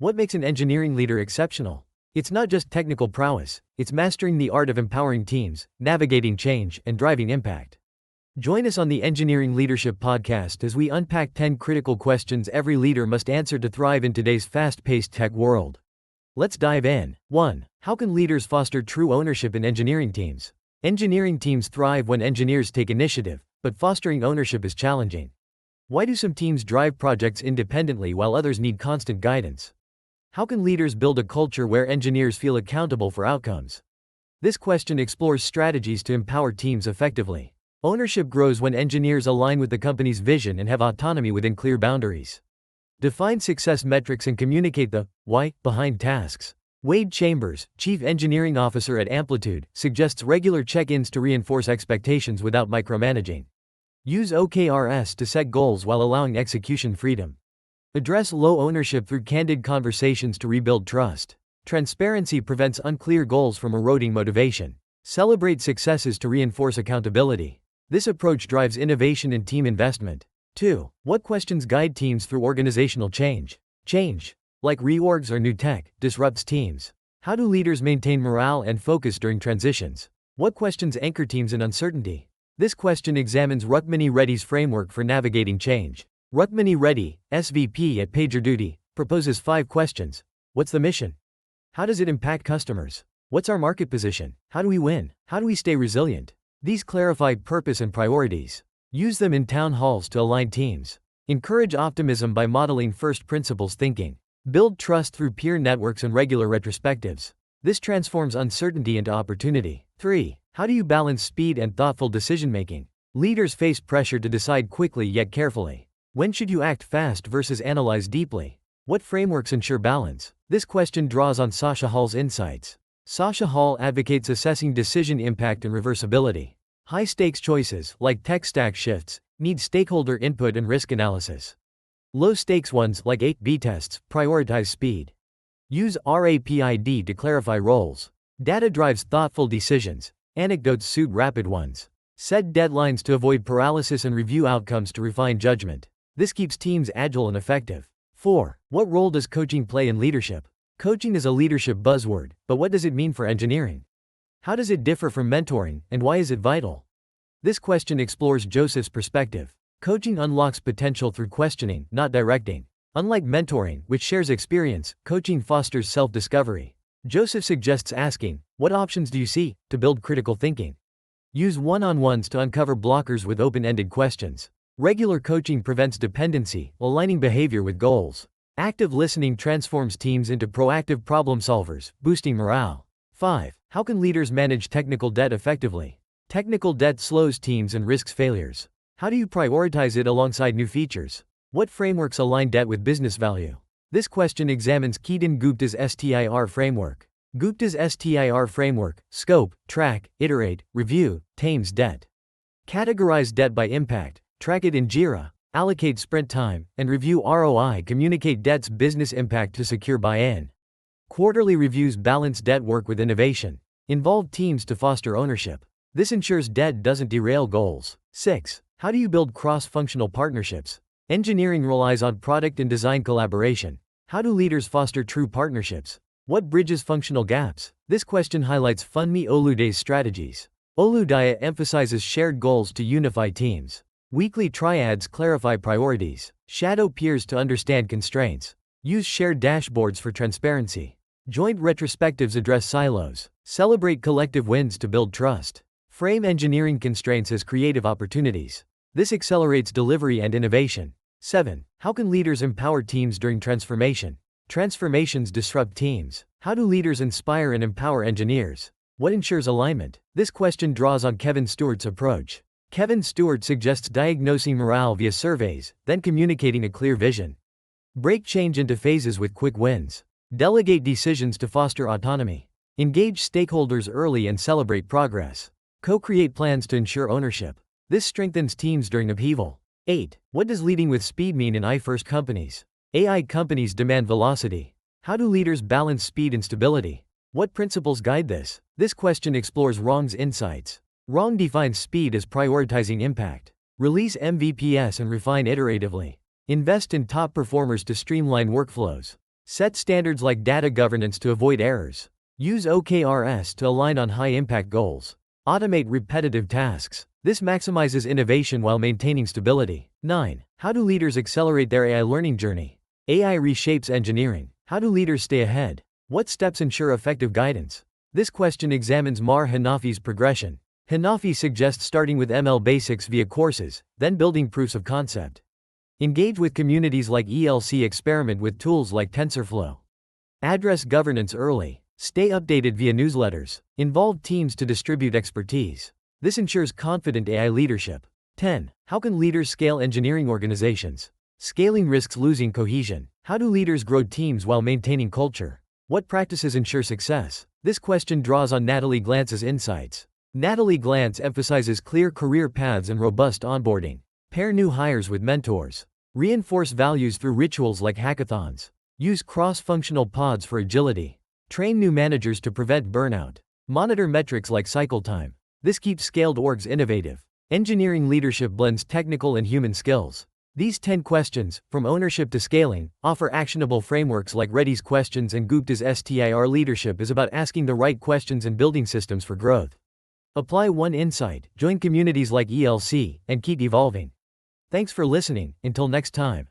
What makes an engineering leader exceptional? It's not just technical prowess, it's mastering the art of empowering teams, navigating change, and driving impact. Join us on the Engineering Leadership Podcast as we unpack 10 critical questions every leader must answer to thrive in today's fast-paced tech world. Let's dive in. 1. How can leaders foster true ownership in engineering teams? Engineering teams thrive when engineers take initiative, but fostering ownership is challenging. Why do some teams drive projects independently while others need constant guidance? How can leaders build a culture where engineers feel accountable for outcomes? This question explores strategies to empower teams effectively. Ownership grows when engineers align with the company's vision and have autonomy within clear boundaries. Define success metrics and communicate the why behind tasks. Wade Chambers, Chief Engineering Officer at Amplitude, suggests regular check-ins to reinforce expectations without micromanaging. Use OKRs to set goals while allowing execution freedom. Address low ownership through candid conversations to rebuild trust. Transparency prevents unclear goals from eroding motivation. Celebrate successes to reinforce accountability. This approach drives innovation and team investment. 2. What questions guide teams through organizational change? Change, like reorgs or new tech, disrupts teams. How do leaders maintain morale and focus during transitions? What questions anchor teams in uncertainty? This question examines Rukmini Reddy's framework for navigating change. Rukmini Reddy, SVP at PagerDuty, proposes 5 questions. What's the mission? How does it impact customers? What's our market position? How do we win? How do we stay resilient? These clarify purpose and priorities. Use them in town halls to align teams. Encourage optimism by modeling first principles thinking. Build trust through peer networks and regular retrospectives. This transforms uncertainty into opportunity. 3. How do you balance speed and thoughtful decision-making? Leaders face pressure to decide quickly yet carefully. When should you act fast versus analyze deeply? What frameworks ensure balance? This question draws on Sasha Hall's insights. Sasha Hall advocates assessing decision impact and reversibility. High-stakes choices, like tech stack shifts, need stakeholder input and risk analysis. Low-stakes ones, like A/B tests, prioritize speed. Use RAPID to clarify roles. Data drives thoughtful decisions. Anecdotes suit rapid ones. Set deadlines to avoid paralysis and review outcomes to refine judgment. This keeps teams agile and effective. 4. What role does coaching play in leadership? Coaching is a leadership buzzword, but what does it mean for engineering? How does it differ from mentoring, and why is it vital? This question explores Joseph's perspective. Coaching unlocks potential through questioning, not directing. Unlike mentoring, which shares experience, coaching fosters self-discovery. Joseph suggests asking, "What options do you see?" to build critical thinking. Use one-on-ones to uncover blockers with open-ended questions. Regular coaching prevents dependency, aligning behavior with goals. Active listening transforms teams into proactive problem solvers, boosting morale. 5. How can leaders manage technical debt effectively? Technical debt slows teams and risks failures. How do you prioritize it alongside new features? What frameworks align debt with business value? This question examines Ketan Gupta's STIR framework. Gupta's STIR framework, scope, track, iterate, review, tames debt. Categorize debt by impact. Track it in Jira, allocate sprint time, and review ROI. Communicate debt's business impact to secure buy-in. Quarterly reviews balance debt work with innovation. Involve teams to foster ownership. This ensures debt doesn't derail goals. 6. How do you build cross-functional partnerships? Engineering relies on product and design collaboration. How do leaders foster true partnerships? What bridges functional gaps? This question highlights Funmi Olude's strategies. Oludaya emphasizes shared goals to unify teams. Weekly triads clarify priorities. Shadow peers to understand constraints. Use shared dashboards for transparency. Joint retrospectives address silos. Celebrate collective wins to build trust. Frame engineering constraints as creative opportunities. This accelerates delivery and innovation. 7. How can leaders empower teams during transformation? Transformations disrupt teams. How do leaders inspire and empower engineers? What ensures alignment? This question draws on Kevin Stewart's approach. Kevin Stewart suggests diagnosing morale via surveys, then communicating a clear vision. Break change into phases with quick wins. Delegate decisions to foster autonomy. Engage stakeholders early and celebrate progress. Co-create plans to ensure ownership. This strengthens teams during upheaval. 8. What does leading with speed mean in AI-first companies? AI companies demand velocity. How do leaders balance speed and stability? What principles guide this? This question explores Rong's insights. Rong defines speed as prioritizing impact. Release MVPs and refine iteratively. Invest in top performers to streamline workflows. Set standards like data governance to avoid errors. Use OKRs to align on high-impact goals. Automate repetitive tasks. This maximizes innovation while maintaining stability. 9. How do leaders accelerate their AI learning journey? AI reshapes engineering. How do leaders stay ahead? What steps ensure effective guidance? This question examines Mar Hanafi's progression. Hanafi suggests starting with ML basics via courses, then building proofs of concept. Engage with communities like ELC. Experiment with tools like TensorFlow. Address governance early. Stay updated via newsletters. Involve teams to distribute expertise. This ensures confident AI leadership. 10. How can leaders scale engineering organizations? Scaling risks losing cohesion. How do leaders grow teams while maintaining culture? What practices ensure success? This question draws on Natalie Glantz's insights. Natalie Glantz emphasizes clear career paths and robust onboarding. Pair new hires with mentors. Reinforce values through rituals like hackathons. Use cross-functional pods for agility. Train new managers to prevent burnout. Monitor metrics like cycle time. This keeps scaled orgs innovative. Engineering leadership blends technical and human skills. These 10 questions, from ownership to scaling, offer actionable frameworks like Reddy's questions and Gupta's STIR. Leadership is about asking the right questions and building systems for growth. Apply one insight, join communities like ELC, and keep evolving. Thanks for listening. Until next time.